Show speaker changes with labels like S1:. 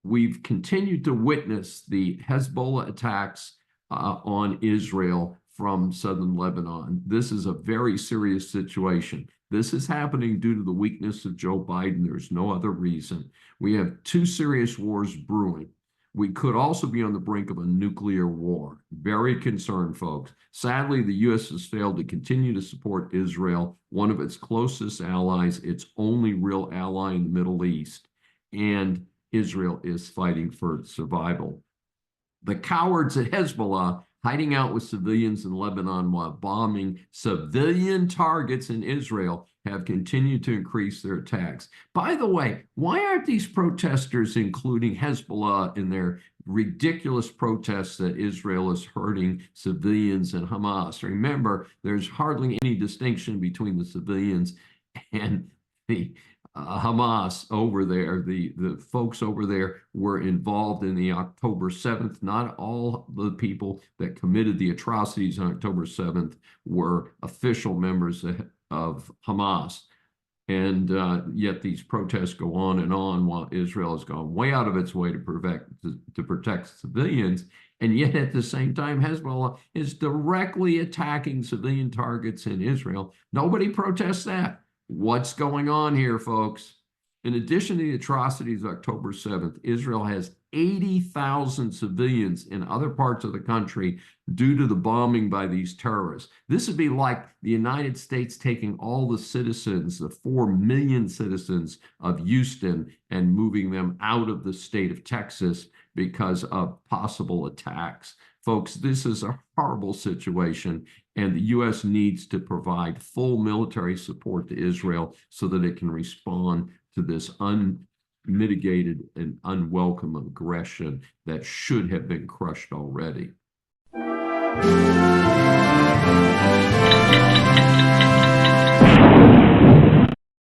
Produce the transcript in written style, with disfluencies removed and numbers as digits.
S1: we've continued to witness the Hezbollah attacks on Israel from southern Lebanon. This is a very serious situation. This is happening due to the weakness of Joe Biden. There's no other reason. We have two serious wars brewing. We could also be on the brink of a nuclear war. Very concerned, folks. Sadly, the U.S. has failed to continue to support Israel, one of its closest allies, its only real ally in the Middle East. And Israel is fighting for survival. The cowards at Hezbollah, hiding out with civilians in Lebanon while bombing civilian targets in Israel, have continued to increase their attacks. By the way, why aren't these protesters including Hezbollah in their ridiculous protests that Israel is hurting civilians and Hamas? Remember, there's hardly any distinction between the civilians and the Hamas over there. The folks over there were involved in the October 7th. Not all the people that committed the atrocities on October 7th were official members of Hamas. And yet these protests go on and on while Israel has gone way out of its way to protect civilians. And yet at the same time, Hezbollah is directly attacking civilian targets in Israel. Nobody protests that. What's going on here, folks? In addition to the atrocities of October 7th, Israel has 80,000 civilians in other parts of the country due to the bombing by these terrorists. This would be like the United States taking all the citizens, the 4 million citizens of Houston, and moving them out of the state of Texas because of possible attacks. Folks, this is a horrible situation, and the U.S. needs to provide full military support to Israel so that it can respond to this unmitigated and unwelcome aggression that should have been crushed already.